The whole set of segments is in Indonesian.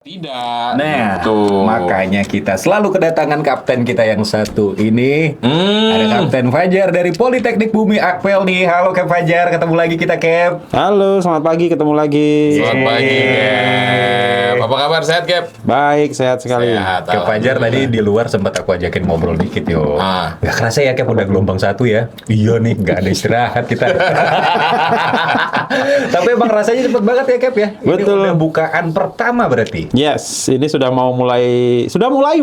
Tidak. Nah, Tuh. makanya kita selalu kedatangan kapten kita yang satu ini. Ada Kapten Fajar dari Politeknik Bumi Akpel nih. Halo Kap Fajar, ketemu lagi kita Kap. Halo, selamat pagi, ketemu lagi. Selamat pagi, Cap. Apa kabar? Sehat, Cap? Baik, sehat sekali. Sehat. Kap Fajar tadi di luar sempat aku ajakin ngobrol dikit yo. Gak kerasa ya Kap, udah gelombang satu ya. Iya nih, gak ada istirahat kita. Tapi emang rasanya cepet banget ya Kap ya. Betul. Ini udah bukaan pertama berarti. Yes, ini sudah mulai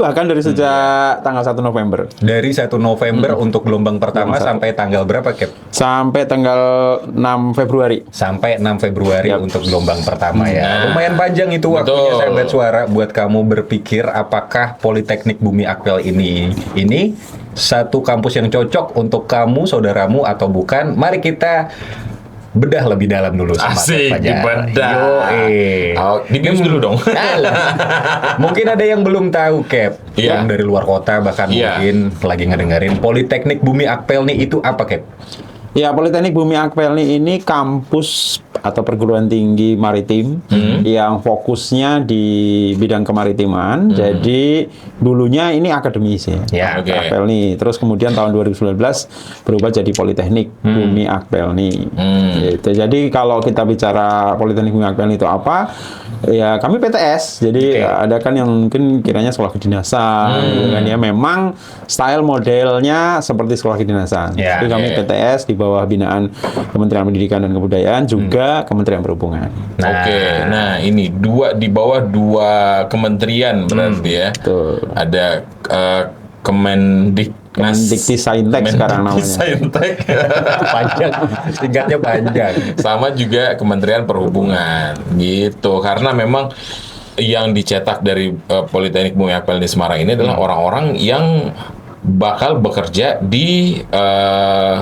bahkan dari sejak tanggal 1 November. Dari 1 November untuk gelombang pertama sampai tanggal berapa Kap? Sampai tanggal 6 Februari. Sampai 6 Februari Yap. untuk gelombang pertama ya. Lumayan panjang itu waktunya Betul. sahabat suara buat kamu berpikir apakah Politeknik Bumi Akpel ini satu kampus yang cocok untuk kamu, saudaramu atau bukan. Mari kita bedah lebih dalam dulu sama Asik, Kap Fajar. dibedah. Yoi. Dibius dulu dong. Mungkin ada yang belum tahu Cap, Iya. yang dari luar kota bahkan Iya. mungkin lagi ngedengerin Politeknik Bumi Akpel nih itu apa Cap? Ya, Politeknik Bumi Akpel ini kampus atau perguruan tinggi maritim yang fokusnya di bidang kemaritiman. Jadi dulunya ini akademis ya. Ya, oke. Akpel nih. Terus kemudian tahun 2019 berubah jadi Politeknik Bumi Akpel nih. Gitu. Jadi kalau kita bicara Politeknik Bumi Akpel itu apa? Ya kami PTS. Jadi ada kan yang mungkin kiranya sekolah kedinasan, gitu kan ya. Memang style modelnya seperti sekolah kedinasan. Ya, Jadi kami PTS di bawah binaan Kementerian Pendidikan dan Kebudayaan, juga Kementerian Perhubungan. Oke, nah ini di bawah dua kementerian berarti ya. Betul. Ada Kemendikti-Saintek sekarang namanya. Saintek. Panjang, singkatnya panjang. Sama juga Kementerian Perhubungan gitu. Karena memang yang dicetak dari Politeknik Bumi Akpel di Semarang ini adalah orang-orang yang bakal bekerja di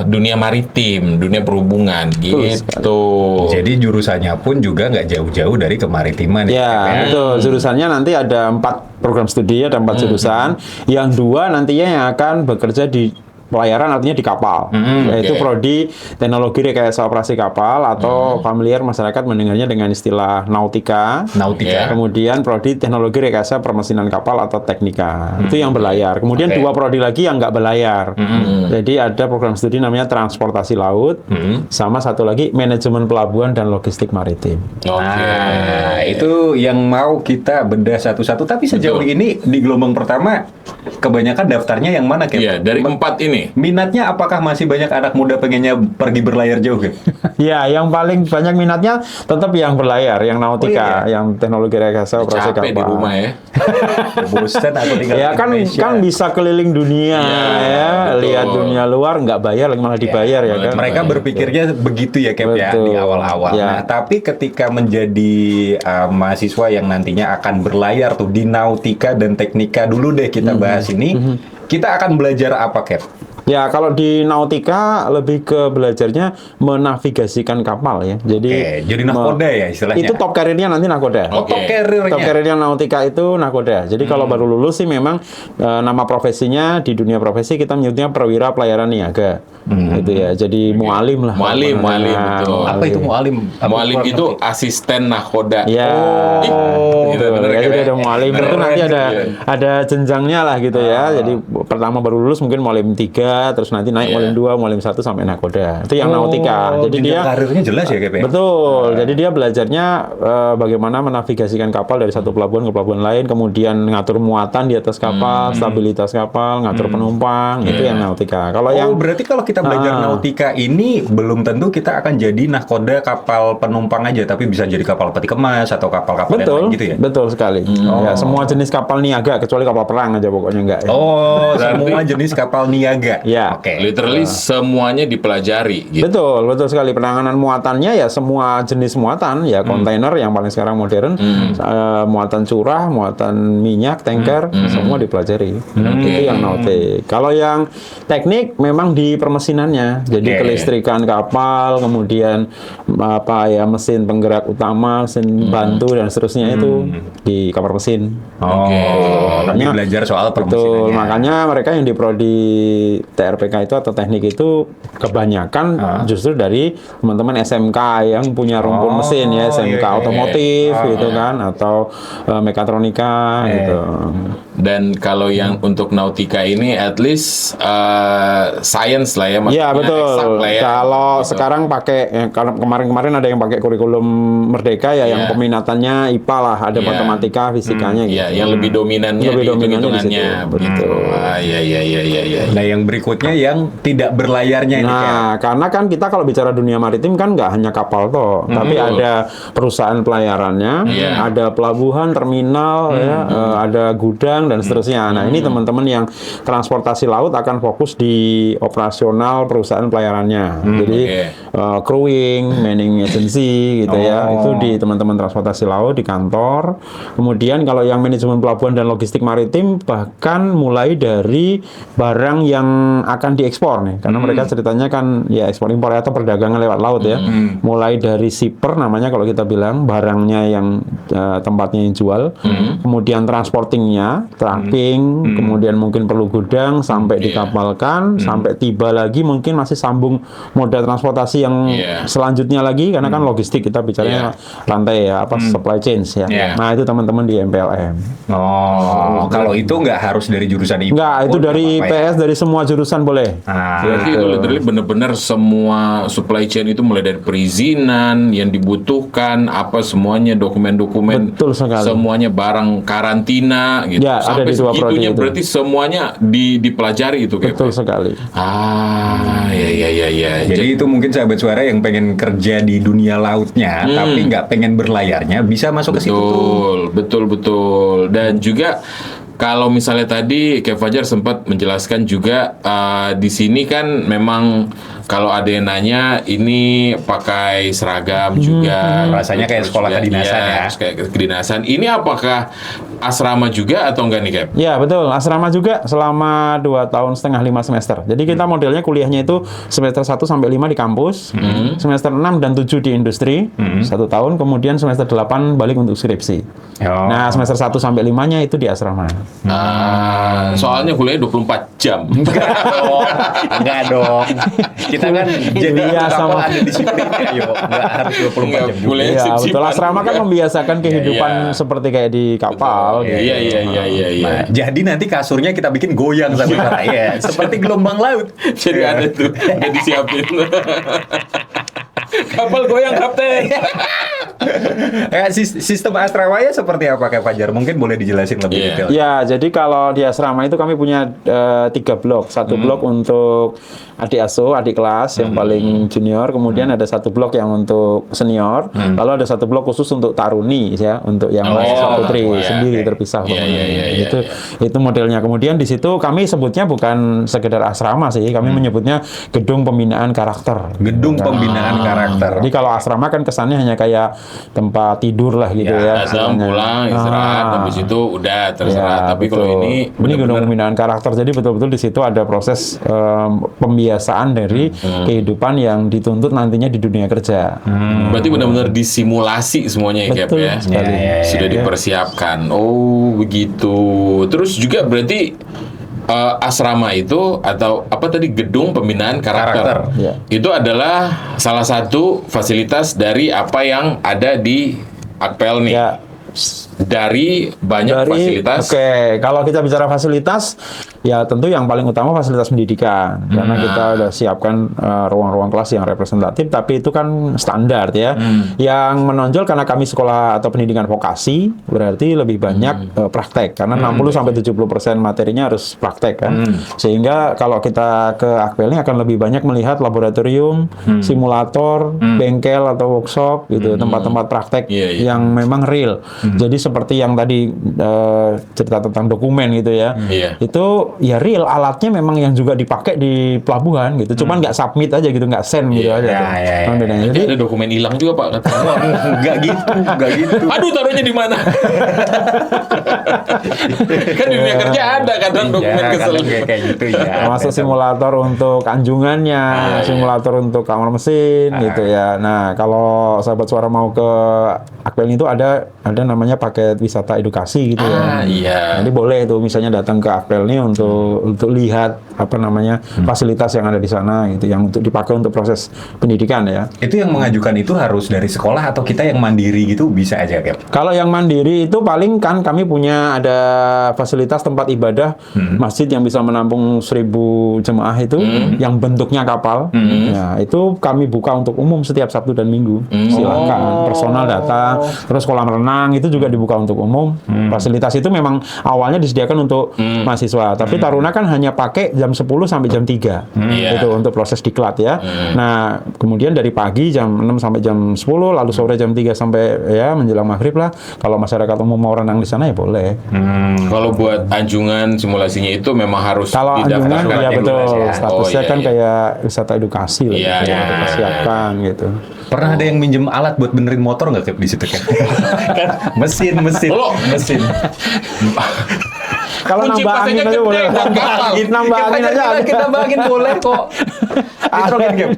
dunia maritim, dunia perhubungan gitu. Jadi jurusannya pun juga nggak jauh-jauh dari kemaritiman. Ya, betul. Jurusannya nanti ada 4 program studi, ada 4 jurusan. Yang 2 nantinya yang akan bekerja di pelayaran, artinya di kapal. Yaitu prodi teknologi rekayasa operasi kapal atau familiar masyarakat mendengarnya dengan istilah nautika. Nautika. Kemudian prodi teknologi rekayasa permesinan kapal atau teknika. Itu yang berlayar. Kemudian 2 prodi lagi yang nggak berlayar. Jadi ada program studi namanya transportasi laut, sama satu lagi manajemen pelabuhan dan logistik maritim. Nah, itu yang mau kita bedah satu-satu. Tapi sejauh ini di gelombang pertama, kebanyakan daftarnya yang mana, Cap? Iya, dari 4 ini. Minatnya apakah masih banyak anak muda pengennya pergi berlayar jauh, Cap? Ya, yang paling banyak minatnya tetap yang berlayar, yang nautika, yang teknologi rekayasa operasi Capek kapal. di rumah ya. Bosan aku tinggal Ya di kan Indonesia. bisa keliling dunia ya, betul. lihat dunia luar nggak bayar, malah dibayar ya kan. Mereka berpikirnya begitu ya, Cap, ya, Betul. di awal-awal. Ya. Nah, tapi ketika menjadi mahasiswa yang nantinya akan berlayar tuh di nautika dan teknika dulu deh kita bahas ini, kita akan belajar apa, Cap? Ya, kalau di nautika lebih ke belajarnya menavigasikan kapal ya. Jadi jadi nahkoda ya istilahnya. Itu top karirnya nanti nahkoda. Oh, top Oke. karirnya. Top karirnya nautika itu nahkoda. Jadi kalau baru lulus sih memang nama profesinya di dunia profesi kita menyebutnya perwira pelayaran niaga. Gitu ya. Jadi mualim lah. Mualim, betul. Apa itu mualim? Mualim itu asisten nahkoda. Ya, Gitu, bener ya, kan, jadi ya? ada mualim itu Keren, nanti keren. ada jenjangnya lah gitu ya. Jadi pertama baru lulus mungkin mualim 3, terus nanti naik mualim 2, mualim 1 sampai nahkoda. Itu yang nautika. Jadi jenjang dia karirnya jelas ya, Cap, ya? betul. Jadi dia belajarnya bagaimana menavigasikan kapal dari satu pelabuhan ke pelabuhan lain, kemudian ngatur muatan di atas kapal, stabilitas kapal, ngatur penumpang, itu yang nautika. Kalau yang berarti kalau kita belajar nautika ini belum tentu kita akan jadi nahkoda kapal penumpang aja, tapi bisa jadi kapal peti kemas atau kapal-kapal yang betul, lain gitu ya? betul sekali. Ya, semua jenis kapal niaga kecuali kapal perang aja pokoknya enggak ya. Oh, semua jenis kapal niaga. Ya. Oke. Literally semuanya dipelajari gitu. Betul, betul sekali. Penanganan muatannya ya semua jenis muatan, ya kontainer yang paling sekarang modern, muatan curah, muatan minyak, tanker, semua dipelajari. Itu yang nautik. Kalau yang teknik memang di permesinannya, jadi kelistrikan kapal, kemudian apa ya mesin penggerak utama, mesin bantu dan seterusnya itu di kapal mesin. Lebih belajar soal Betul, permesinannya. makanya mereka yang di prodi TRPK itu atau teknik itu kebanyakan justru dari teman-teman SMK yang punya rumpun mesin ya, SMK iya, iya. otomotif gitu kan, atau mekatronika gitu. Dan kalau yang untuk nautika ini at least science lah ya, Iya maksudnya betul. eksak lah ya. Kalau Gitu. sekarang pakai, kalau kemarin-kemarin ada yang pakai kurikulum Merdeka ya, yang Iya. peminatannya IPA lah, ada Iya. matematika, fisikanya gitu. Iya, yang lebih dominannya Lebih di dominannya di hitung-hitungannya situ, begitu. Iya. Nah, yang berikutnya yang tidak berlayarnya ini kayak. Nah, karena kan kita kalau bicara dunia maritim kan nggak hanya kapal toh, tapi ada perusahaan pelayarannya, Iya. ada pelabuhan, terminal, ya, ada gudang dan seterusnya. Nah, ini teman-teman yang transportasi laut akan fokus di operasional perusahaan pelayarannya. Jadi crewing, manning agency gitu ya, itu di teman-teman transportasi laut di kantor. Kemudian kalau yang manajemen pelabuhan dan logistik maritim bahkan mulai dari barang yang akan diekspor nih, karena mereka ceritanya kan ya ekspor impor atau perdagangan lewat laut ya. Mulai dari shipper namanya kalau kita bilang, barangnya yang tempatnya yang jual, kemudian transportingnya, trucking, kemudian mungkin perlu gudang sampai dikapalkan, sampai tiba lagi mungkin masih sambung moda transportasi yang selanjutnya lagi, karena kan logistik kita bicaranya rantai ya, apa supply chains ya. Nah itu teman-teman di MPLM. Kalau itu nggak harus dari jurusan IPA. Enggak, itu dari PS, dari semua jurusan boleh. Berarti itu literally benar-benar semua supply chain itu mulai dari perizinan yang dibutuhkan, apa semuanya dokumen-dokumen, Betul sekali. semuanya barang karantina gitu. Ya, ada Sampai di dua prodi segitunya itu. berarti semuanya dipelajari itu kayak. Betul sekali. Iya. Jadi itu mungkin sahabat suara yang pengen kerja di dunia lautnya, tapi nggak pengen berlayarnya, bisa masuk ke situ tuh. Betul. Dan juga kalau misalnya tadi Kev Fajar sempat menjelaskan juga di sini kan memang kalau ada yang nanya ini pakai seragam juga. Rasanya kayak Terus sekolah juga, kedinasan iya, ya. Kayak kedinasan. Ini apakah asrama juga atau enggak nih Kev? Ya betul, asrama juga selama 2,5 tahun 5 semester. Jadi kita modelnya kuliahnya itu semester 1 sampai 5 di kampus, semester 6 dan 7 di industri, 1 tahun, kemudian semester 8 balik untuk skripsi. Nah semester 1 sampai 5-nya itu di asrama. Soalnya kuliahnya 24 jam. Enggak dong. Kita kan jadi Iya, kapal sama. ada disiplinnya, yuk. Enggak harus 24 Enggak, jam juga. boleh. Iya Sip-sipan. betul, asrama kan membiasakan kehidupan Iya. seperti kayak di kapal. gitu. Iya. Nah, jadi nanti kasurnya kita bikin goyang sama ya, seperti gelombang laut. Jadi ada tuh, udah disiapin. Kapal goyang kapten. Sistem asrawanya seperti apa Kak Fajar? Mungkin boleh dijelasin lebih Iya. detail. Ya, jadi kalau di asrama itu kami punya 3 blok. Satu blok untuk adik asuh, adik kelas yang paling junior. Kemudian ada satu blok yang untuk senior. Lalu ada satu blok khusus untuk taruni ya, untuk yang mahasiswa putri iya, sendiri oke. terpisah. Iya, pokoknya. iya, Itu modelnya. Kemudian di situ kami sebutnya bukan sekedar asrama sih, kami menyebutnya gedung pembinaan karakter. Gedung pembinaan karakter. Jadi kalau asrama kan kesannya hanya kayak tempat tidur lah gitu ya. Datang istilahnya. pulang istirahat, habis itu udah terserah. Ya, Tapi kalau betul. ini gedung benar-benar pembinaan karakter, jadi betul-betul di situ ada proses pembiasaan dari kehidupan yang dituntut nantinya di dunia kerja. berarti benar-benar disimulasi semuanya ya Cap Betul ya. sekali. Sudah dipersiapkan. Oh, begitu. Terus juga berarti asrama itu atau apa tadi gedung pembinaan karakter. Ya. Itu adalah salah satu fasilitas dari apa yang ada di Akpel nih. Ya. Dari banyak fasilitas. Oke, kalau kita bicara fasilitas, ya tentu yang paling utama fasilitas pendidikan, karena kita udah siapkan ruang-ruang kelas yang representatif, tapi itu kan standar ya. Yang menonjol karena kami sekolah atau pendidikan vokasi, berarti lebih banyak praktek, karena 60-70% materinya harus praktek kan. Sehingga kalau kita ke Akpel ini akan lebih banyak melihat laboratorium, simulator, bengkel atau workshop gitu, tempat-tempat praktek Iya. yang memang real. Jadi seperti yang tadi cerita tentang dokumen gitu ya, itu ya real, alatnya memang yang juga dipakai di pelabuhan gitu, cuman nggak submit aja gitu, nggak send gitu aja. tuh. Kan bedanya. Jadi Jadi ada dokumen hilang juga Pak katanya. Enggak gitu. Aduh taruhnya di mana? Kan di dunia kerja ada kadang dokumen kesel. kayak gitu ya. Termasuk simulator untuk anjungannya, simulator untuk kamar mesin gitu ya. Nah, kalau sahabat suara mau ke Akpel itu ada namanya paket wisata edukasi gitu ya. Iya. Jadi boleh tuh misalnya datang ke Akpel nih untuk lihat apa namanya fasilitas yang ada di sana gitu, yang untuk dipakai untuk proses pendidikan ya. Itu yang mengajukan itu harus dari sekolah atau kita yang mandiri gitu bisa aja, Cap? Kalau yang mandiri itu paling kan kami punya ada fasilitas tempat ibadah masjid yang bisa menampung 1.000 jemaah itu yang bentuknya kapal. Ya, itu kami buka untuk umum setiap Sabtu dan Minggu. Silakan personal datang. Terus kolam renang itu juga dibuka untuk umum. Fasilitas itu memang awalnya disediakan untuk mahasiswa, tapi Taruna kan hanya pakai jam 10 sampai jam 3. Iya. Itu untuk proses diklat ya. Nah, kemudian dari pagi jam 6 sampai jam 10, lalu sore jam 3 sampai ya menjelang maghrib lah. Kalau masyarakat umum mau renang di sana ya boleh. Kalau buat anjungan simulasinya itu memang harus Kalau anjungan didaftarkan. ya yang betul, luas ya. statusnya Oh, iya, kan iya. kayak wisata edukasi lah, Iya, gitu, iya. yang kita siapkan gitu. Pernah ada yang minjem alat buat benerin motor nggak, Cap, di situ, Cap? mesin. Lo- Kalau Kunci nambah angin pasnya aja gede, boleh. buat kapal. Nambah angin aja ada. Kita bagiin boleh kok. Nitrogen,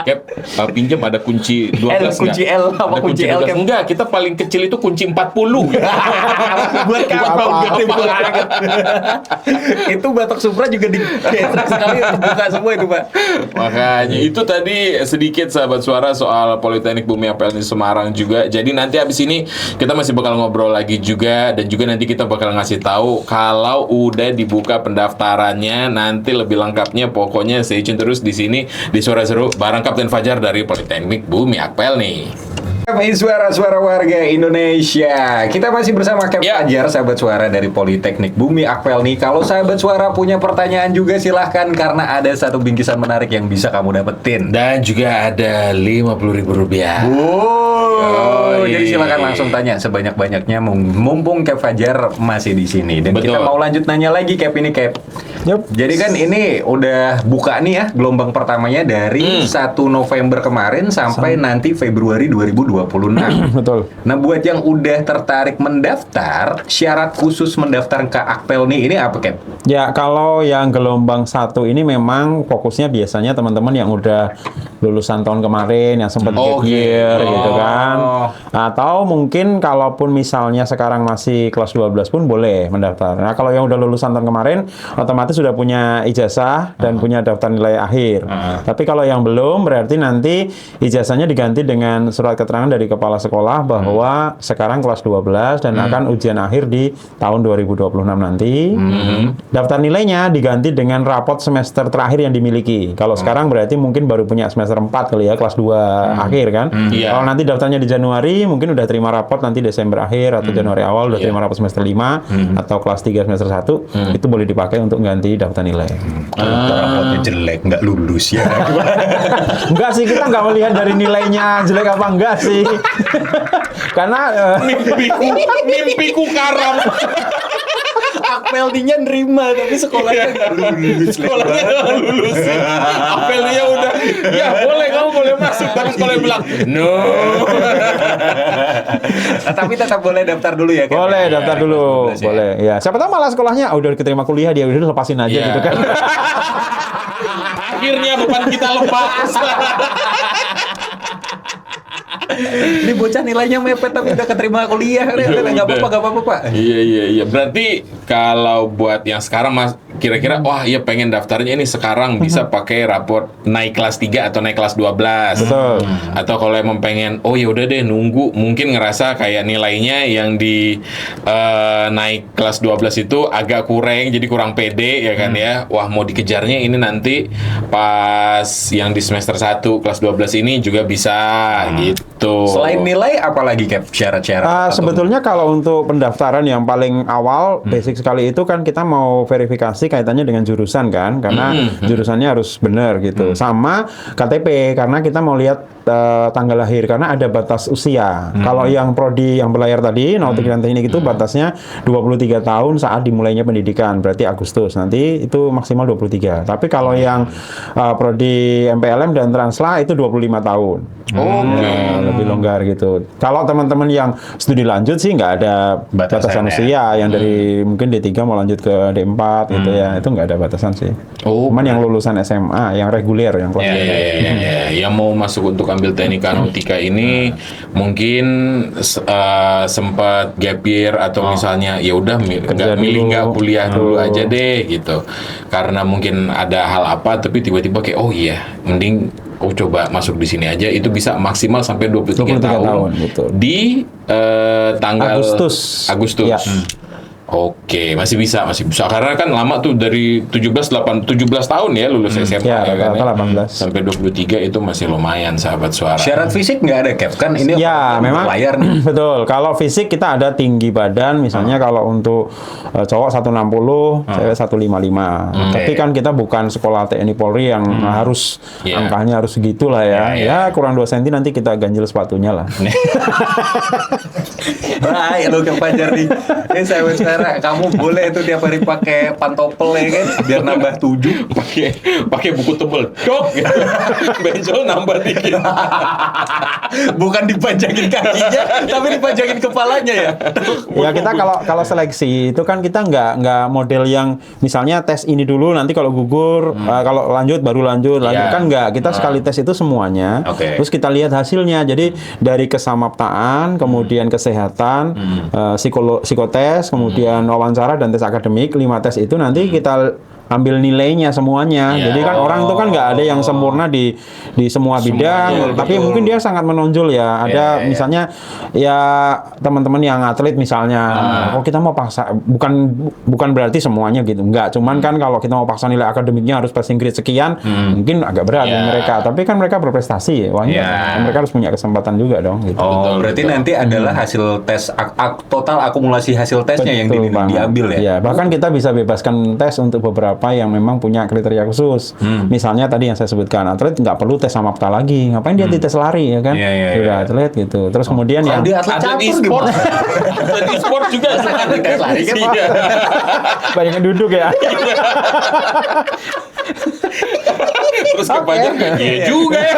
Cap. Cap, pinjam ada kunci 12 L, kunci nggak? L, apa Ada kunci L, 12. Cap? Enggak, kita paling kecil itu kunci 40. Buat kapal Apa-apa. gede banget. Itu Batok Supra juga di sekali buka semua itu, Pak. Makanya itu tadi sedikit sahabat suara soal Politeknik Bumi Apel di Semarang juga. Jadi nanti habis ini kita masih bakal ngobrol lagi juga, dan juga nanti kita bakal ngasih tahu kalau udah dibuka pendaftarannya, nanti lebih lengkapnya. Pokoknya stay tune terus di sini di Suara Seru bareng Kapten Fajar dari Politeknik Bumi Apel nih. Kami suara-suara warga Indonesia. Kita masih bersama Cap Ya. Fajar, sahabat suara dari Politeknik Bumi Akpel nih. Kalau sahabat suara punya pertanyaan juga silahkan, karena ada satu bingkisan menarik yang bisa kamu dapetin. Dan juga ada Rp50.000. Wow, Yoi. jadi silakan langsung tanya sebanyak-banyaknya, mumpung Cap Fajar masih di sini. Dan Betul. kita mau lanjut nanya lagi, Cap, ini, Cap. Yup. Jadi kan ini udah buka nih ya gelombang pertamanya dari 1 November kemarin sampai nanti Februari 2026. Betul. Nah, buat yang udah tertarik mendaftar, syarat khusus mendaftar ke Akpel nih ini apa, Cap? Ya, kalau yang gelombang 1 ini memang fokusnya biasanya teman-teman yang udah lulusan tahun kemarin, yang sempat Oh, gap year gitu. gitu kan. Atau mungkin kalaupun misalnya sekarang masih kelas 12 pun boleh mendaftar. Nah, kalau yang udah lulusan tahun kemarin, otomatis sudah punya ijazah dan punya daftar nilai akhir. Tapi kalau yang belum, berarti nanti ijazahnya diganti dengan surat keterangan dari kepala sekolah bahwa sekarang kelas 12 dan akan ujian akhir di tahun 2026 nanti. Daftar nilainya diganti dengan rapot semester terakhir yang dimiliki. Kalau sekarang berarti mungkin baru punya semester 4 kali ya, kelas 2 akhir kan. Iya. Kalau nanti daftarnya di Januari, mungkin udah terima rapot nanti Desember akhir atau Januari awal udah terima rapot semester 5 atau kelas 3 semester 1, itu boleh dipakai untuk ganti daftar nilai. Kalau rapotnya jelek, nggak lulus ya. Enggak sih, kita nggak melihat dari nilainya jelek apa enggak sih. Karena Mimpiku karam. Akpelnya nerima, tapi sekolahnya nggak lulus. Sekolahnya nggak lulus. Apelnya udah, ya boleh, kamu boleh masuk, tapi sekolahnya bilang no. Tapi tetap boleh daftar dulu ya, Cap? boleh daftar dulu, 12 ya. boleh. Ya, siapa tahu malah sekolahnya udah keterima kuliah, dia udah lepasin aja Iya. gitu kan. Akhirnya beban kita lepas. Ini bocah nilainya mepet tapi udah keterima kuliah. Nggak apa-apa, Pak. Iya. Berarti kalau buat yang sekarang Mas, kira-kira wah iya pengen daftarnya ini sekarang bisa pakai raport naik kelas 3 atau naik kelas 12. Betul. Atau kalau emang pengen oh ya udah deh nunggu, mungkin ngerasa kayak nilainya yang di naik kelas 12 itu agak kurang, jadi kurang pede ya kan ya. Wah, mau dikejarnya ini nanti pas yang di semester 1 kelas 12 ini juga bisa gitu. Selain nilai, apalagi, Cap, syarat-syarat? Sebetulnya kalau untuk pendaftaran yang paling awal, basic sekali itu kan kita mau verifikasi kaitannya dengan jurusan kan, karena jurusannya harus benar gitu. Sama KTP karena kita mau lihat tanggal lahir karena ada batas usia. Kalau yang prodi yang berlayar tadi nautik dan teknik itu batasnya 23 tahun saat dimulainya pendidikan, berarti Agustus. Nanti itu maksimal 23. Tapi kalau yang prodi MPLM dan Transla itu 25 tahun. Lebih longgar gitu. Kalau teman-teman yang studi lanjut sih nggak ada batasan usia, yang dari mungkin D3 mau lanjut ke D4 gitu ya, itu nggak ada batasan sih. Cuman yang lulusan SMA, yang reguler, yang kelas yang mau masuk untuk ambil teknik nautika ini mungkin sempat gap year atau misalnya ya udah nggak kuliah dulu aja deh gitu, karena mungkin ada hal apa tapi tiba-tiba kayak mending coba masuk di sini aja, itu bisa maksimal sampai 23 tahun gitu. Di tanggal Agustus. Ya. Oke, masih bisa karena kan lama tuh dari 17 tahun ya lulus SMA ya kan. 18. Sampai 23 itu masih lumayan sahabat suara. Syarat fisik nggak ada, Cap? Kan ini memang layar nih. Betul. Kalau fisik kita ada tinggi badan, misalnya kalau untuk cowok 160, cewek 155. Tapi kan kita bukan sekolah TNI Polri yang harus angkanya harus segitulah ya. Ya kurang 2 cm nanti kita ganjil sepatunya lah. Baik, lu ke Fajar nih. Ini saya sekarang kamu boleh tuh tiap hari pakai pantopel ya kan, biar nambah 7. Pakai buku tebel, dok. Benjol nambah dikit. Bukan dipajangin kakinya, tapi dipajangin kepalanya ya. Ya kita kalau seleksi itu kan kita nggak model yang misalnya tes ini dulu, nanti kalau gugur kalau lanjut baru lanjut kan nggak. Kita sekali tes itu semuanya. Terus kita lihat hasilnya. Jadi dari kesamaptaan, kemudian kesehatan, psikotes, kemudian wawancara dan tes akademik, 5 tes itu nanti kita ambil nilainya semuanya. Jadi kan orang itu kan nggak ada yang sempurna di semua bidang, tapi mungkin dia sangat menonjol ya. Ada misalnya ya teman-teman yang atlet misalnya, kalau kita mau paksa, bukan berarti semuanya gitu, nggak. Cuman kan kalau kita mau paksa nilai akademiknya harus passing grade sekian, mungkin agak berat mereka. Tapi kan mereka berprestasi, mereka harus punya kesempatan juga dong. Gitu. Berarti nanti adalah hasil tes total akumulasi hasil tesnya yang diambil ya. Ya, bahkan kita bisa bebaskan tes untuk beberapa yang memang punya kriteria khusus. Misalnya tadi yang saya sebutkan, atlet nggak perlu tes samapta lagi. Ngapain dia tes lari ya kan? Udah atlet gitu. Terus kemudian yang atlet e-sport. Atlet e-sport juga tes lari kan. Banyak yang duduk ya. Terus kebanyakan juga ya.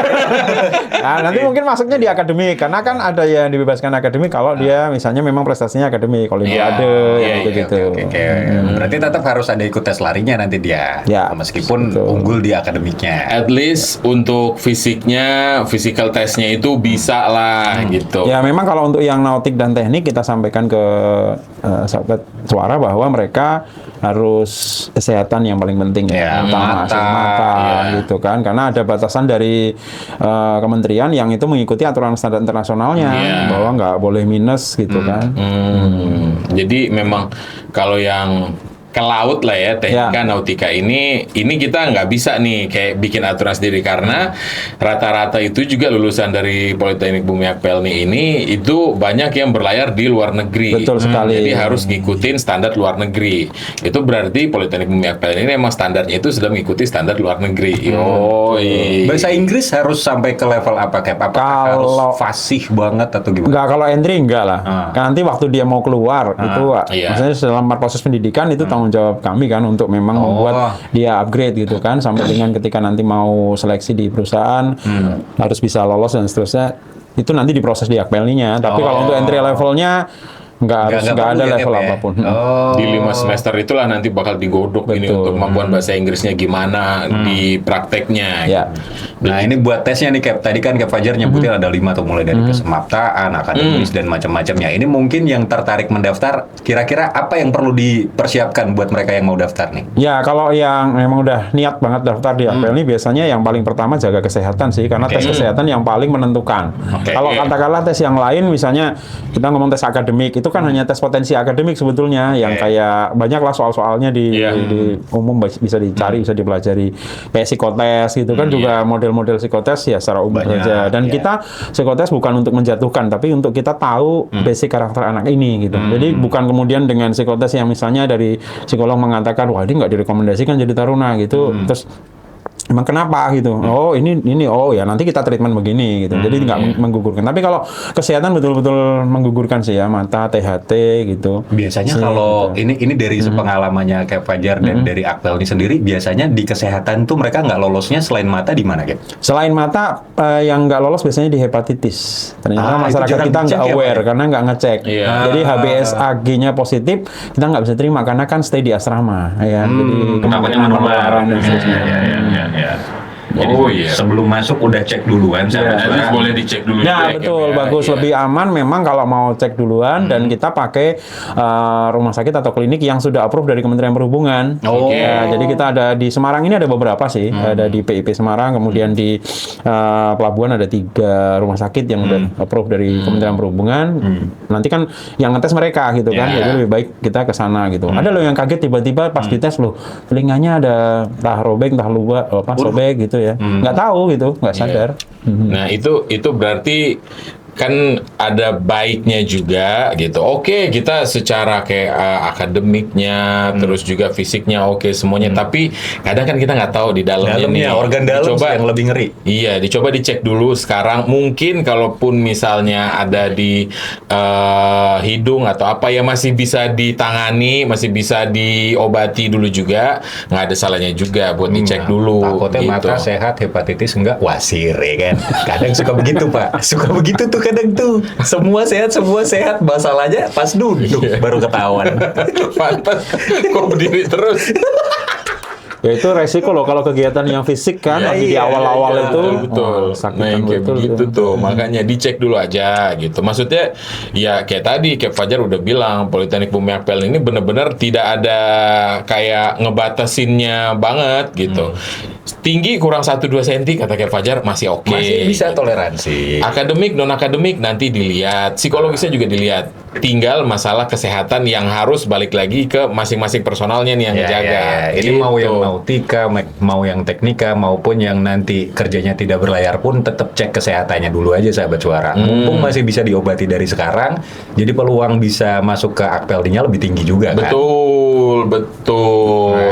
Nah, nanti mungkin masuknya di akademik, karena kan ada yang dibebaskan akademik kalau dia misalnya memang prestasinya akademik, olimpiade gitu. Berarti tetap harus ada ikut tes larinya nanti dia. Meskipun unggul di akademiknya. At least untuk fisiknya, physical testnya itu bisa lah gitu. Ya memang kalau untuk yang nautik dan teknik kita sampaikan ke sahabat suara bahwa mereka harus kesehatan yang paling penting utama mata gitu kan, karena ada batasan dari kementerian yang itu mengikuti aturan standar internasionalnya bahwa nggak boleh minus gitu kan. Jadi memang kalau yang ke laut lah ya, teknika nautika ini kita nggak bisa nih kayak bikin aturan sendiri, karena rata-rata itu juga lulusan dari Politeknik Bumi Akpelni ini itu banyak yang berlayar di luar negeri. Betul sekali. Jadi harus ngikutin standar luar negeri. Itu berarti Politeknik Bumi Akpelni ini memang standarnya itu sudah mengikuti standar luar negeri. Bahasa Inggris harus sampai ke level apa, Cap? Apakah harus fasih banget atau gimana? Enggak, kalau entry enggak lah. Kan nanti waktu dia mau keluar itu maksudnya selama proses pendidikan itu tanggung jawab kami kan untuk memang membuat dia upgrade gitu kan, sampai dengan ketika nanti mau seleksi di perusahaan harus bisa lolos dan seterusnya, itu nanti diproses di Akpelninya. Tapi kalau untuk entry levelnya nggak ada level apapun. Di 5 semester itulah nanti bakal digodok ini untuk kemampuan bahasa Inggrisnya gimana di prakteknya. Nah ini buat tesnya nih, Cap. Tadi kan Cap Fajar nyebutin ada 5 tuh, mulai dari kesemaptaan, akademis dan macam-macamnya. Ini mungkin yang tertarik mendaftar, kira-kira apa yang perlu dipersiapkan buat mereka yang mau daftar nih? Ya kalau yang memang udah niat banget daftar di Akpelni, biasanya yang paling pertama jaga kesehatan sih, karena tes kesehatan yang paling menentukan. Kalau katakanlah tes yang lain, misalnya kita ngomong tes akademik, itu kan hanya tes potensi akademik sebetulnya, yang kayak banyak lah soal-soalnya di umum bisa dicari, bisa dipelajari. Kayak psikotes gitu kan juga model-model psikotes ya secara umum saja. Dan kita psikotes bukan untuk menjatuhkan, tapi untuk kita tahu basic karakter anak ini gitu. Jadi bukan kemudian dengan psikotes yang misalnya dari psikolog mengatakan wah ini nggak direkomendasikan jadi taruna gitu, terus emang kenapa gitu? Oh ini oh ya nanti kita treatment begini gitu. Jadi nggak menggugurkan. Tapi kalau kesehatan betul-betul menggugurkan sih ya, mata, THT gitu. Biasanya Sih, kalau gitu. ini dari sepengalamannya kayak Fajar dan dari Akpel ini sendiri, biasanya di kesehatan tuh mereka nggak lolosnya selain mata di mana, Gap? Selain mata yang nggak lolos biasanya di hepatitis. Ternyata itu masyarakat jarang kita dicek nggak ya, aware Pak, ya? karena nggak ngecek. Jadi HbSAg-nya positif kita nggak bisa terima karena kan stay di asrama ya. Jadi Takutnya kemungkinan menular. penularan dan seterusnya. Jadi sebelum masuk udah cek duluan, sahabat At suara. least boleh dicek dulu. Nah, juga, betul, Cap, ya. bagus, Iya. lebih aman memang kalau mau cek duluan dan kita pakai rumah sakit atau klinik yang sudah approve dari Kementerian Perhubungan. Oh. Ya, jadi kita ada di Semarang ini ada beberapa sih, ada di PIP Semarang, kemudian di Pelabuhan ada 3 rumah sakit yang udah approve dari Kementerian Perhubungan. Nanti kan yang ngetes mereka gitu kan, jadi lebih baik kita ke sana gitu. Ada loh yang kaget tiba-tiba pas dites loh, telinganya ada entah robek, entah luba, sobek gitu ya, nggak tahu gitu, nggak sadar. Nah, itu berarti kan ada baiknya juga gitu. Oke, kita secara kayak akademiknya, terus juga fisiknya oke semuanya, tapi kadang kan kita nggak tahu di dalamnya nih. Organ dalam Dicoba- yang lebih ngeri. Iya, dicoba dicek dulu sekarang. Mungkin kalaupun misalnya ada di hidung atau apa ya masih bisa ditangani, masih bisa diobati dulu juga. Nggak ada salahnya juga buat dicek dulu. Takutnya gitu. mata sehat, hepatitis enggak, wasir ya kan. Kadang suka begitu, Pak. Suka begitu tuh kadang tuh. Semua sehat, masalahnya pas duduk baru ketahuan. Pantas kok berdiri terus. Ya itu resiko loh kalau kegiatan yang fisik kan lagi di awal-awal itu betul. sakitan Nah, yang kayak betul begitu gitu. tuh. Makanya dicek dulu aja gitu. Maksudnya ya kayak tadi Kep Fajar udah bilang Politeknik Bumi Akpel ini benar-benar tidak ada kayak ngebatasinnya banget gitu. Tinggi kurang 1-2 cm kata Kep Fajar masih oke. Masih bisa toleransi. Akademik, non akademik nanti dilihat, psikologisnya juga dilihat. Tinggal masalah kesehatan yang harus balik lagi ke masing-masing personalnya nih yang ngejaga. Ini Gitu. mau yang nautika, mau yang teknika, maupun yang nanti kerjanya tidak berlayar pun tetap cek kesehatannya dulu aja, sahabat suara. Mumpung masih bisa diobati dari sekarang, jadi peluang bisa masuk ke Akpeldinya lebih tinggi juga kan. Betul.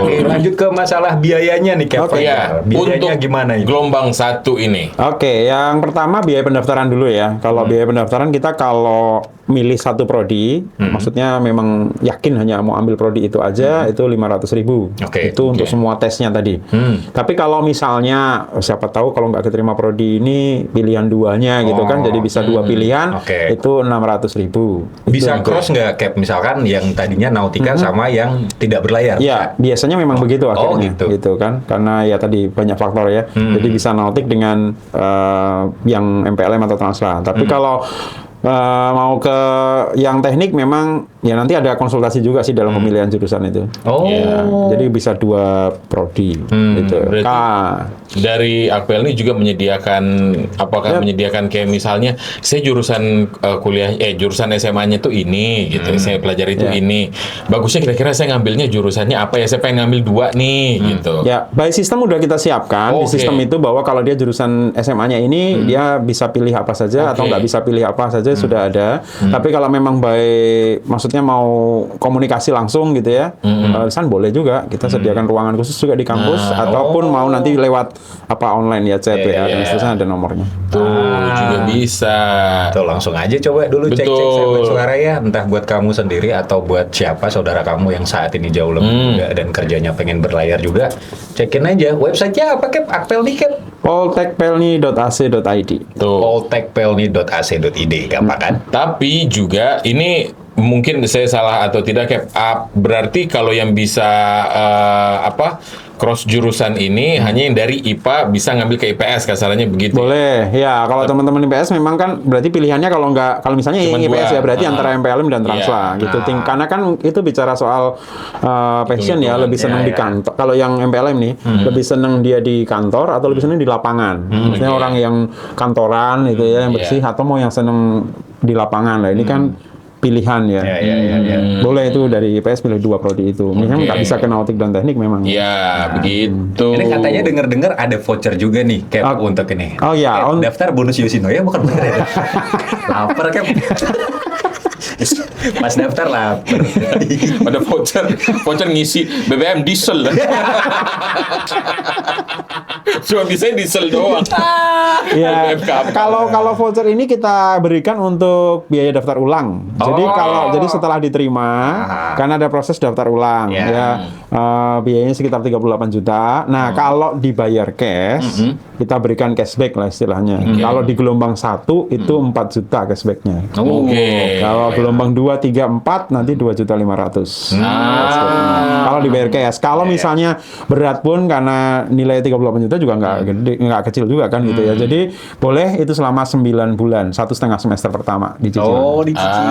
Oke, lanjut ke masalah biayanya nih, Kevin. Oke, ya. Biayanya Untuk gimana ini? gelombang 1 ini. Oke, yang pertama biaya pendaftaran dulu ya. Kalau biaya pendaftaran kita kalau milih satu prodi, maksudnya memang yakin hanya mau ambil prodi itu aja, itu 500.000. Oke, Itu untuk semua tesnya tadi. Tapi kalau misalnya siapa tahu kalau nggak keterima prodi ini pilihan duanya gitu kan, jadi bisa 2 pilihan, Oke. itu 600.000. Bisa Itu cross nggak, Cap? Misalkan yang tadinya nautika sama yang tidak berlayar. ya, biasanya memang begitu akhirnya, gitu. kan? Karena ya tadi banyak faktor ya. Jadi bisa nautik dengan yang MPLM atau Transla. Tapi kalau mau ke yang teknik memang ya nanti ada konsultasi juga sih dalam pemilihan jurusan itu. Oh. Ya, jadi bisa 2 prodi gitu. Berarti dari Akpel ini juga menyediakan apakah menyediakan kayak misalnya saya jurusan jurusan SMA-nya tuh ini gitu. Saya pelajari itu ini. Bagusnya kira-kira saya ngambilnya jurusannya apa ya? Saya pengen ngambil 2 nih gitu. Ya, by sistem udah kita siapkan. Di Oke. sistem itu bahwa kalau dia jurusan SMA-nya ini, dia bisa pilih apa saja atau Oke. nggak bisa pilih apa saja sudah ada. Tapi kalau memang maksudnya mau komunikasi langsung gitu ya, San boleh juga. Kita sediakan ruangan khusus juga di kampus, ataupun mau nanti lewat online ya chat ya, dan seterusnya ada nomornya. Tuh juga bisa. Tuh langsung aja coba dulu cek-cek Betul. sahabat suara ya, entah buat kamu sendiri atau buat siapa saudara kamu yang saat ini jauh lebih muda dan kerjanya pengen berlayar juga, cekin aja websitenya apa, Cap? Akpelni, Cap? poltekpelni.ac.id. Tuh. poltekpelni.ac.id, gampang kan? Tapi juga ini mungkin saya salah atau tidak Cap. Berarti kalau yang bisa cross jurusan ini hanya yang dari IPA bisa ngambil ke IPS kasarannya begitu. Boleh, ya kalau teman-teman IPS memang kan berarti pilihannya kalau misalnya Cuman IPS 2. ya berarti antara MPLM dan Transla gitu. Karena kan itu bicara soal passion ya, lebih senang di kantor. Kalau yang MPLM nih lebih senang dia di kantor atau lebih senang di lapangan. Maksudnya orang yang kantoran itu ya yang bersih atau mau yang senang di lapangan lah. Ini kan pilihan ya. Boleh itu dari IPS pilih 2 prodi itu. Misalnya nggak bisa ke nautik dan teknik memang. Ya, begitu. Ini katanya dengar-dengar ada voucher juga nih Cap untuk ini. Oh ya, Daftar bonus Yoshinoya bukan bener ya? Lapar Cap. Pas daftar lapar. Ada voucher ngisi BBM diesel. Cuma bisa diesel doang. Ya, BBM kapan? kalau voucher ini kita berikan untuk biaya daftar ulang. Jadi setelah diterima, karena ada proses daftar ulang, biayanya sekitar 38 juta. Nah, kalau dibayar cash, kita berikan cashback lah istilahnya. Kalau di gelombang 1 itu 4 juta cashbacknya. Kalau gelombang 2, 3, 4 nanti 2.500.000. Kalau dibayar cash. Kalau misalnya berat pun karena nilai 38 juta juga nggak gede, nggak kecil juga kan gitu ya. Jadi boleh itu selama 9 bulan, 1,5 semester pertama dicicil. Dicicil.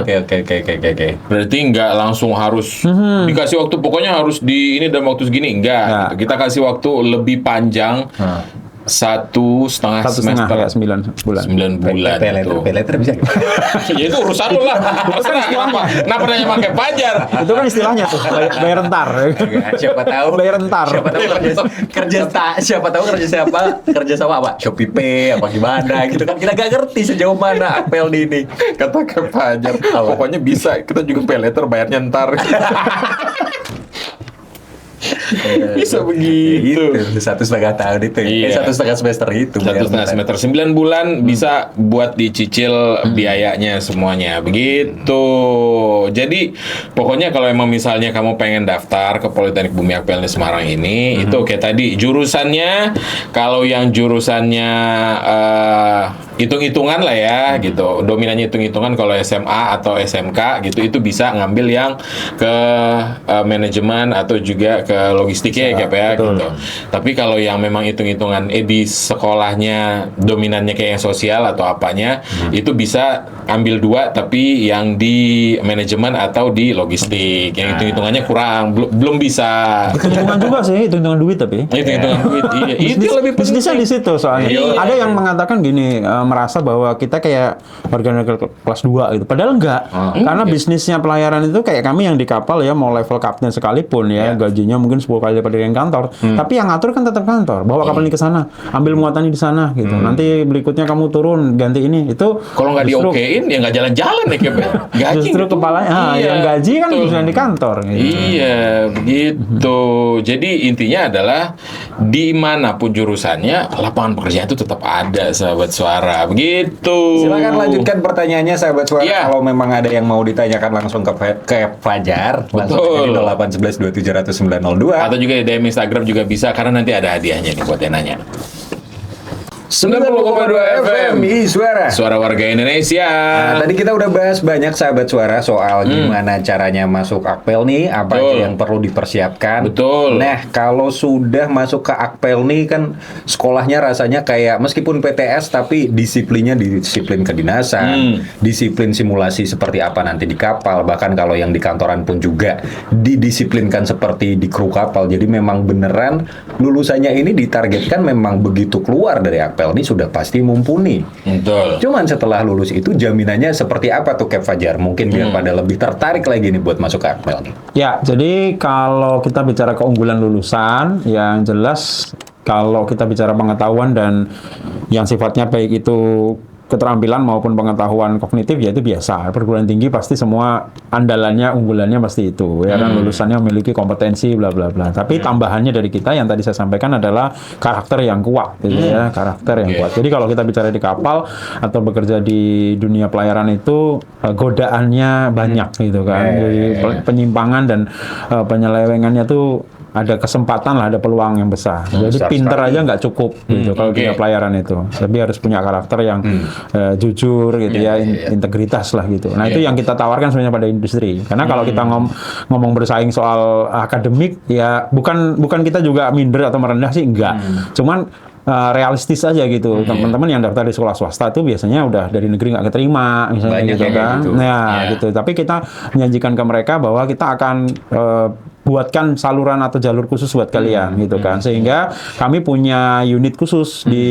Oke. Berarti nggak langsung harus dikasih waktu, pokoknya harus di ini dalam waktu segini, enggak. Gitu. Kita kasih waktu lebih panjang. 1,5 semester ya, 9 bulan. 9 bulan itu. Peleter bisa. Ya itu urusan lu lah. Terserah kenapa nanya pakai pajar. Itu kan istilahnya tuh, bayar entar. Siapa tahu Bayar entar. Siapa tahu kerja sama apa? Shopee Pay apa gimana gitu kan, kita gak ngerti sejauh mana Apel ini. Kata ke pajar. Pokoknya bisa, kita juga pay letter bayarnya ntar. Bisa begitu. 1,5 tahun itu. Iya. 1,5 semester itu. 1,5 semester 9 bulan bisa buat dicicil biayanya semuanya. Begitu. Jadi pokoknya kalau emang misalnya kamu pengen daftar ke Politeknik Bumi Akpel di Semarang ini, itu kayak tadi jurusannya, kalau yang jurusannya hitung-hitungan lah ya gitu. Dominannya hitung-hitungan kalau SMA atau SMK gitu, itu bisa ngambil yang ke manajemen atau juga ke logistiknya ya gitu. Tapi kalau yang memang hitung-hitungan di sekolahnya dominannya kayak yang sosial atau apanya, itu bisa ambil 2 tapi yang di manajemen atau di logistik. Yang hitung-hitungannya kurang, belum bisa. Hitung-hitungan juga sih, hitung-hitungan duit tapi. Hitung-hitungan duit. Iya, itu lebih Bisnisnya di situ soalnya. Iya. Ada yang mengatakan gini, merasa bahwa kita kayak warga negara kelas 2 gitu. Padahal enggak. Karena bisnisnya pelayaran itu kayak kami yang di kapal ya, mau level kapten sekalipun ya, gajinya mungkin 10 kali daripada yang kantor. Tapi yang ngatur kan tetap kantor. Bawa kapal ini ke sana, ambil muatannya di sana gitu. Nanti berikutnya kamu turun ganti ini. Itu kalau nggak diokein ya nggak jalan-jalan ya Kep. Gaji justru gitu. kepalanya yang gaji kan bisa di kantor gitu. Iya, begitu. Jadi intinya adalah dimanapun jurusannya, lapangan pekerjaan itu tetap ada, sahabat suara. Begitu. Silakan lanjutkan pertanyaannya sahabat suara. Iya. Kalau memang ada yang mau ditanyakan langsung ke Fajar, langsung aja di 0811 2700902. Atau juga di DM Instagram juga bisa, karena nanti ada hadiahnya nih buat yang nanya. 90,2 FM Suara. Suara warga Indonesia. Nah, tadi kita udah bahas banyak sahabat suara soal gimana caranya masuk Akpel nih, apa aja yang perlu dipersiapkan. Betul. Nah, kalau sudah masuk ke Akpel nih kan sekolahnya rasanya kayak meskipun PTS tapi disiplinnya disiplin kedinasan, disiplin simulasi seperti apa nanti di kapal, bahkan kalau yang di kantoran pun juga didisiplinkan seperti di kru kapal. Jadi memang beneran lulusannya ini ditargetkan memang begitu keluar dari Akpel ini sudah pasti mumpuni. Betul. Cuman setelah lulus itu jaminannya seperti apa tuh Cap Fajar? Mungkin biar pada lebih tertarik lagi nih buat masuk ke Akpel nih. Ya, jadi kalau kita bicara keunggulan lulusan, yang jelas kalau kita bicara pengetahuan dan yang sifatnya baik itu keterampilan maupun pengetahuan kognitif, ya itu biasa. Perguruan tinggi pasti semua andalannya, unggulannya pasti itu. Ya kan, lulusannya memiliki kompetensi bla bla bla. Tapi tambahannya dari kita yang tadi saya sampaikan adalah karakter yang kuat gitu ya, karakter yang kuat. Jadi kalau kita bicara di kapal atau bekerja di dunia pelayaran itu godaannya banyak gitu kan. Jadi penyimpangan dan penyelewengannya tuh ada kesempatan lah, ada peluang yang besar. Jadi pinter aja nggak cukup gitu kalau dunia pelayaran itu. Tapi harus punya karakter yang jujur gitu integritas lah gitu. Nah itu yang kita tawarkan sebenarnya pada industri. Karena kalau kita ngomong bersaing soal akademik, ya bukan kita juga minder atau merendah sih, enggak. Cuman realistis aja gitu. Teman-teman yang daftar di sekolah swasta itu biasanya udah dari negeri nggak keterima misalnya. Banyak gitu kan. gitu. Nah gitu. Tapi kita menjanjikan ke mereka bahwa kita akan buatkan saluran atau jalur khusus buat kalian gitu kan. Sehingga kami punya unit khusus di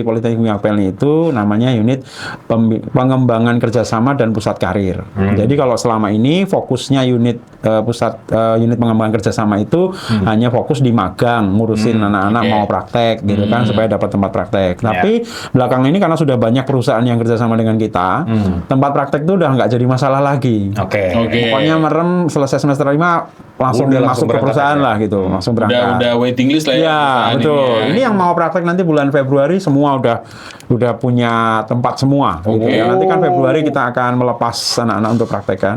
Politeknik Bumi Akpelni itu namanya unit pengembangan kerjasama dan pusat karir. Jadi kalau selama ini fokusnya unit unit pengembangan kerjasama itu hanya fokus di magang, ngurusin anak-anak mau praktek gitu kan supaya dapat tempat praktek. Tapi belakangan ini karena sudah banyak perusahaan yang kerjasama dengan kita, tempat praktek itu udah nggak jadi masalah lagi. Pokoknya merem selesai semester 5 langsung Udah masuk ke perusahaan lah gitu, langsung berangkat. Udah waiting list lah ya. Ya, betul. Ini yang mau praktek nanti bulan Februari semua udah punya tempat semua. Gitu ya. Nanti kan Februari kita akan melepas anak-anak untuk praktek kan.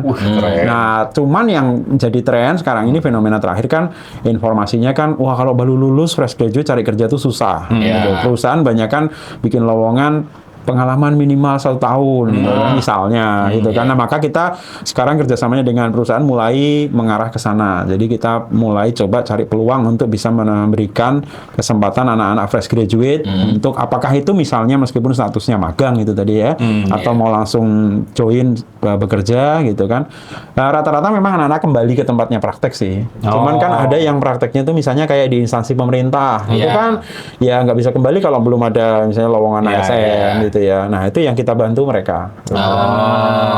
Nah, cuman yang jadi tren sekarang ini fenomena terakhir kan informasinya kan, wah kalau baru lulus fresh graduate cari kerja tuh susah. Gitu. Perusahaan banyak kan bikin lowongan pengalaman minimal 1 tahun gitu kan, misalnya gitu kan. Nah, maka kita sekarang kerjasamanya dengan perusahaan mulai mengarah ke sana. Jadi kita mulai coba cari peluang untuk bisa memberikan kesempatan anak-anak fresh graduate untuk apakah itu misalnya meskipun statusnya magang itu tadi ya, atau mau langsung join bekerja gitu kan. Nah, rata-rata memang anak-anak kembali ke tempatnya praktek sih. Cuman kan ada yang prakteknya itu misalnya kayak di instansi pemerintah itu kan ya nggak bisa kembali kalau belum ada misalnya lowongan ASN gitu ya. Nah, itu yang kita bantu mereka.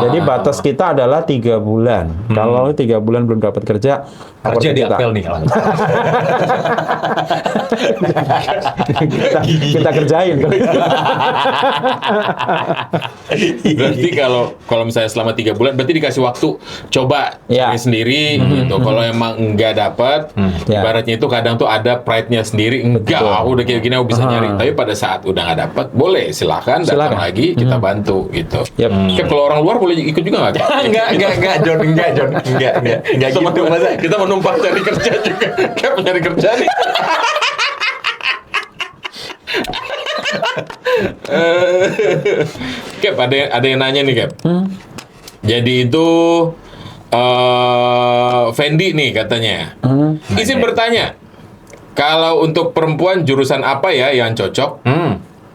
Jadi batas kita adalah 3 bulan. Kalau 3 bulan belum dapat kerja, Kerja di Akpel nih. kita kerjain. Berarti kalau misalnya selama 3 bulan, berarti dikasih waktu coba Ya. cari sendiri gitu. Kalau emang nggak dapat, Ya. ibaratnya itu kadang tuh ada pride-nya sendiri. Enggak, aku udah kayak gini aku bisa nyari. Tapi pada saat udah nggak dapat, boleh silakan datang lagi kita bantu gitu. Kayak kalau orang luar boleh ikut juga nggak? Enggak, John. Enggak gitu. Masa Kita menumpang cari kerja juga. Kayak mencari kerja nih. Kep, ada yang nanya nih, Kep. Jadi itu Fendi nih katanya. Izin bertanya, kalau untuk perempuan jurusan apa ya yang cocok?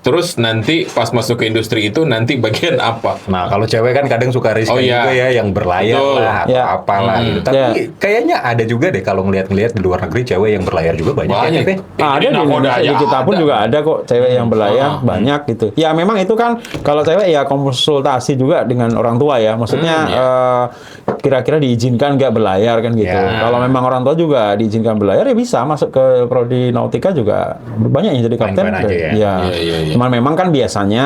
Terus nanti pas masuk ke industri itu nanti bagian apa? Nah, kalau cewek kan kadang suka riskan juga ya, yang berlayar Betul. lah atau Ya. apalah gitu. Tapi kayaknya ada juga deh kalau ngeliat-ngeliat di luar negeri cewek yang berlayar juga banyak. Banyak. Ya, Teh? Ada di Indonesia, di kita pun juga ada kok cewek yang berlayar banyak gitu. Ya memang itu kan kalau cewek ya konsultasi juga dengan orang tua ya. Maksudnya kira-kira diizinkan nggak berlayar kan gitu. Ya. Kalau memang orang tua juga diizinkan berlayar ya bisa masuk ke prodi nautika juga banyak yang jadi kapten. Fine-fine aja ya. Ya. Iya. Cuman memang kan biasanya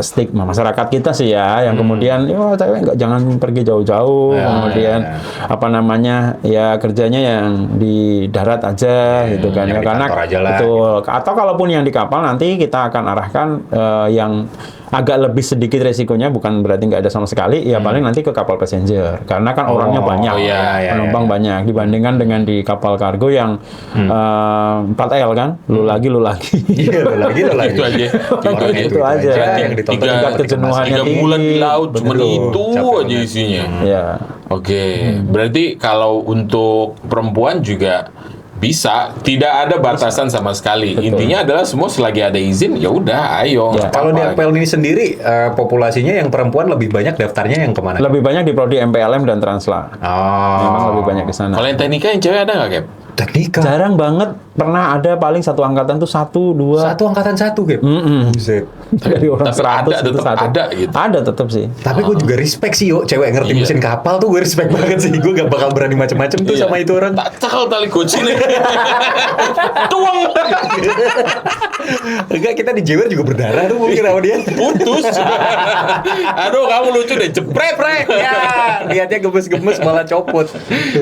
stigma masyarakat kita sih ya yang kemudian cewek nggak jangan pergi jauh-jauh, kemudian apa namanya ya kerjanya yang di darat aja gitu kan ya yang di karena kantor aja lah. betul. Atau kalaupun yang di kapal nanti kita akan arahkan yang agak lebih sedikit resikonya bukan berarti nggak ada sama sekali ya paling nanti ke kapal passenger karena kan orangnya banyak penumpang banyak dibandingkan dengan di kapal kargo yang 4L kan lu lagi Iya, lo lagi. Itu aja. Orangnya Itu aja. yang ditonton Tingkat kejenuhannya 3 bulan di laut cuma Betul. itu Capek aja isinya. ya Oke, berarti kalau untuk perempuan juga bisa, tidak ada batasan sama sekali. Intinya adalah semua selagi ada izin, ya udah, ayo. Ya. Kalau di Apa- Akpel ini sendiri populasinya yang perempuan lebih banyak daftarnya yang kemana? lebih banyak di prodi MPLM dan Transla memang lebih banyak di sana. Kalau yang teknika yang cewek ada nggak, Kep? Teknika. Jarang banget pernah ada paling satu angkatan tuh 1, 2 Satu angkatan satu, Gap. Buset. dari orang Tapi 100 ada, itu tetap satu. ada gitu. Ada tetap sih. Tapi gue juga respect sih, yo, cewek ngerti Iya. mesin kapal tuh gue respect banget sih. Gue gak bakal berani macem-macem tuh Iya. sama itu orang. Tak cakal tali kunci nih. Tuang. Enggak, kita di Jewer juga berdarah tuh mungkin sama dia. Putus. Aduh, kamu lucu deh. Jepret, Prek. Ya, lihatnya gemes-gemes malah copot.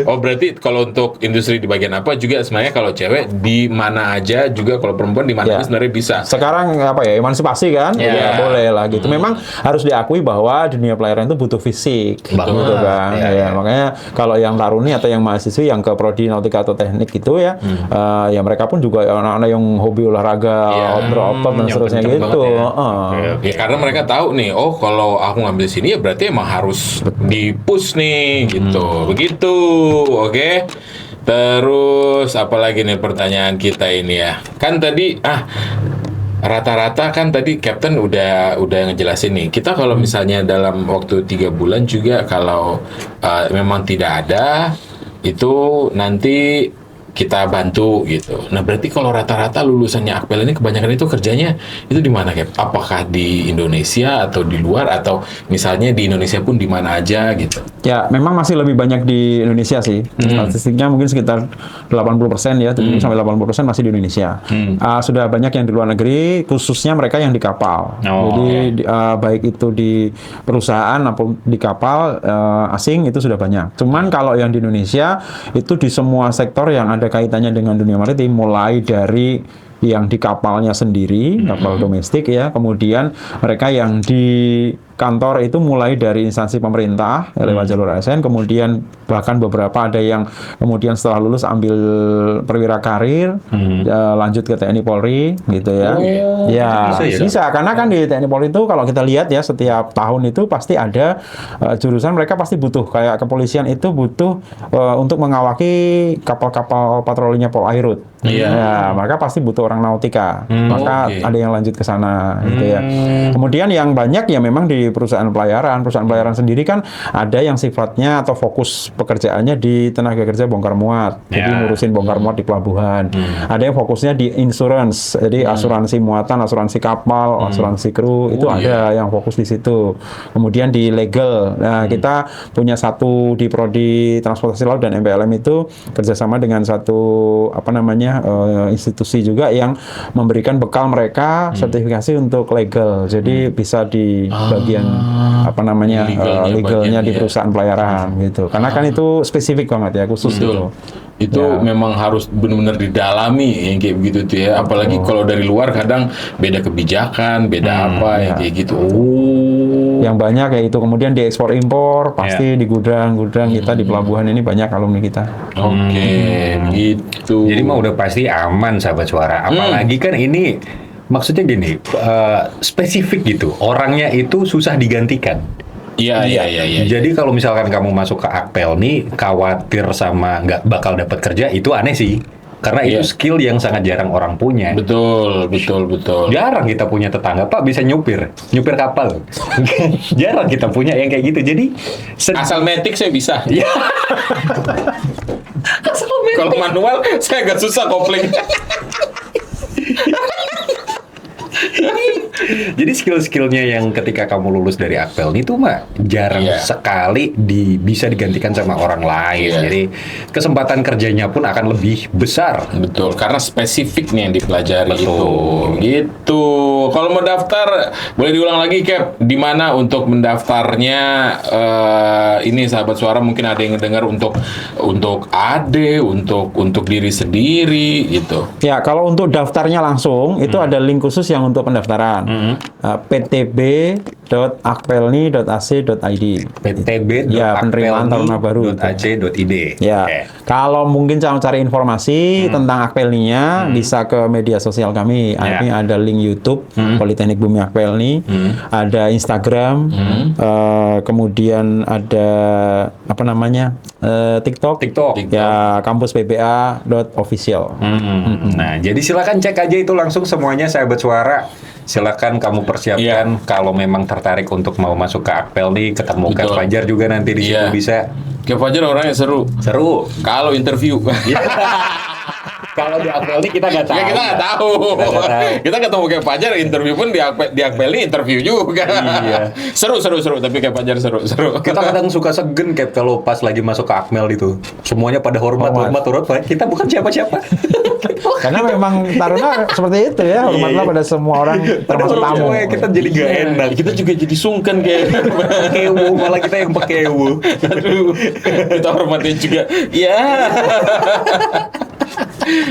Oh, berarti kalau untuk industri di bagian apa juga sebenarnya kalau cewek di mana aja juga kalau perempuan di mana Ya. aja sebenarnya bisa. Sekarang apa ya emansipasi kan? Ya. Ya boleh lah gitu. Memang harus diakui bahwa dunia pelayaran itu butuh fisik, Banget. gitu kan. Ya, Ya, ya. makanya kalau yang taruni atau yang mahasiswi yang ke prodi nautika atau teknik itu ya, ya mereka pun juga anak-anak yang hobi olahraga, Iya. outdoor dan yang seterusnya kenceng gitu. banget Ya karena mereka tahu nih, oh kalau aku ngambil sini ya berarti emang harus di-push nih gitu. Begitu. Oke. Terus apalagi nih pertanyaan kita ini ya. Kan tadi rata-rata kan tadi Captain udah ngejelasin nih. Kita kalau misalnya dalam waktu 3 bulan juga kalau memang tidak ada itu nanti kita bantu gitu. Nah, berarti kalau rata-rata lulusannya Akpel ini kebanyakan itu kerjanya itu di mana, Cap? Apakah di Indonesia atau di luar, atau misalnya di Indonesia pun di mana aja gitu? Ya, memang masih lebih banyak di Indonesia sih. Statistiknya mungkin sekitar 80% ya, 70 sampai 80% masih di Indonesia. Sudah banyak yang di luar negeri, khususnya mereka yang di kapal. Jadi baik itu di perusahaan maupun di kapal asing itu sudah banyak. Cuman kalau yang di Indonesia itu di semua sektor yang ada kaitannya dengan dunia maritim, mulai dari yang di kapalnya sendiri, kapal domestik ya, kemudian mereka yang di kantor itu mulai dari instansi pemerintah lewat jalur ASN, kemudian bahkan beberapa ada yang kemudian setelah lulus ambil perwira karir, lanjut ke TNI Polri gitu ya. Bisa karena kan di TNI Polri itu kalau kita lihat ya setiap tahun itu pasti ada jurusan, mereka pasti butuh, kayak kepolisian itu butuh untuk mengawaki kapal-kapal patrolinya Polairut. Ya, mereka pasti butuh orang nautika. Maka ada yang lanjut ke sana gitu ya. Kemudian yang banyak ya memang di perusahaan pelayaran sendiri kan ada yang sifatnya atau fokus pekerjaannya di tenaga kerja bongkar muat, jadi ngurusin bongkar muat di pelabuhan. Ada yang fokusnya di insurance, jadi asuransi muatan, asuransi kapal, asuransi kru, itu ada yang fokus di situ. Kemudian di legal, nah kita punya satu di Prodi Transportasi Laut dan MPLM itu kerjasama dengan satu institusi juga yang memberikan bekal mereka sertifikasi untuk legal, jadi bisa di bagian legalnya di perusahaan pelayaran gitu. Karena kan itu spesifik banget ya, khusus gitu. Itu memang harus benar-benar didalami yang kayak begitu tuh ya. Apalagi kalau dari luar kadang beda kebijakan, beda yang kayak gitu. Yang banyak ya itu, kemudian diekspor impor pasti di gudang-gudang kita di pelabuhan ini banyak alumni kita. Gitu. Jadi mah udah pasti aman sahabat suara. Apalagi kan ini maksudnya gini, spesifik gitu. Orangnya itu susah digantikan. Iya. Jadi kalau misalkan kamu masuk ke Akpel nih, khawatir sama nggak bakal dapat kerja, itu aneh sih. Karena itu skill yang sangat jarang orang punya. Betul. Jarang kita punya tetangga, Pak bisa nyupir kapal. Jarang kita punya yang kayak gitu. Jadi asal metik saya bisa. Iya. Kalau manual saya agak susah kopling. Jadi skill-skillnya yang ketika kamu lulus dari Akpel itu mah jarang sekali bisa digantikan sama orang lain. Jadi kesempatan kerjanya pun akan lebih besar. Betul, karena spesifik nih yang dipelajari itu. Gitu. Kalau mau daftar, boleh diulang lagi, Cap. Di mana untuk mendaftarnya? Ini sahabat suara mungkin ada yang dengar untuk AD, untuk diri sendiri gitu. Ya, kalau untuk daftarnya langsung itu ada link khusus yang untuk pendaftaran. ptb.akpelni.ac.id. Ya, penerimaan taruna baru. .ac.id. Ya. Kalau mungkin cari informasi tentang Akpelninya bisa ke media sosial kami. Ini ada link YouTube Politeknik Bumi Akpelni, ada Instagram, kemudian ada TikTok. Ya, kampus PBA.official. Nah, jadi silakan cek aja itu langsung semuanya sahabat suara. Silakan kamu persiapkan kalau memang tertarik untuk mau masuk ke Akpel nih, ketemu Kak Fajar juga nanti di situ bisa. Kak Fajar orangnya seru. Kalau interview. Kalau di Akpel ini kita nggak tahu. Kita nggak tahu. Kita ketemu Kak Fajar, interview pun di Akpel ini interview juga. Iya. Seru. Tapi Kak Fajar seru. Kita kadang suka segen Kak kalau pas lagi masuk ke Akmel itu. Semuanya pada hormat. Kita bukan siapa-siapa. Karena memang taruna seperti itu ya, hormatlah pada semua orang termasuk tamu. Kita jadi nggak enak. Kita juga jadi sungkan kayak pakewo, malah kita yang pakewo. Aduh, kita hormatin juga. Ya.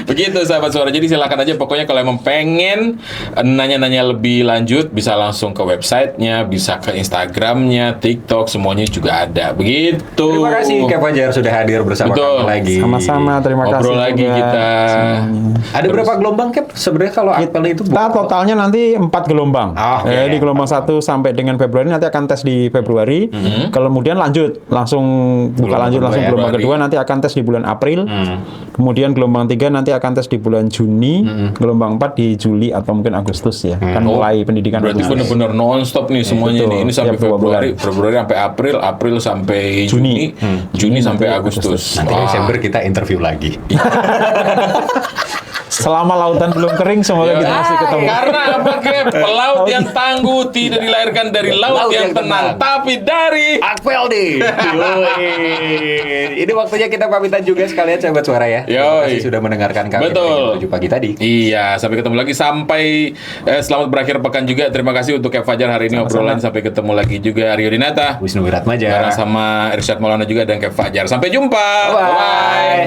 Begitu sahabat suara. Jadi silakan aja, pokoknya kalau emang pengen nanya-nanya lebih lanjut bisa langsung ke websitenya, bisa ke Instagramnya, TikTok, semuanya juga ada. Begitu. Terima kasih Kak Fajar sudah hadir bersama kami lagi. Sama-sama, terima kasih. Ngobrol lagi kita. Ada berapa gelombang Kap? Sebenarnya kalau Akpel itu kita totalnya nanti 4 gelombang. Di gelombang 1 sampai dengan Februari, nanti akan tes di Februari. Kemudian langsung gelombang kedua nanti akan tes di bulan April. Kemudian gelombang 3 3 nanti akan tes di bulan Juni, gelombang 4 di Juli atau mungkin Agustus ya. Kan mulai pendidikan Berarti Agustus. benar-benar non-stop nih semuanya betul. nih. Ini sampai Tiap 2 bulan. Februari sampai April, April sampai Juni. Juni sampai Agustus. Nanti Wah. Desember kita interview lagi. Selama lautan belum kering, semoga kita masih ketemu. Karena apa, Cap? Pelaut yang tangguh tidak dilahirkan dari laut yang tenang, tapi dari Akpel nih. Yoi. Ini waktunya kita pamitan juga sekalian sahabat suara ya. Terima Yoi. kasih sudah mendengarkan kami Betul. di 7 pagi tadi. Iya, sampai ketemu lagi. Selamat berakhir pekan juga. Terima kasih untuk Cap Fajar hari ini obrolan. Sampai ketemu lagi juga Rio Dinata. Wisnu Wiratmaja. Bareng sama Irsyad Maulana juga dan Cap Fajar. Sampai jumpa. Bye.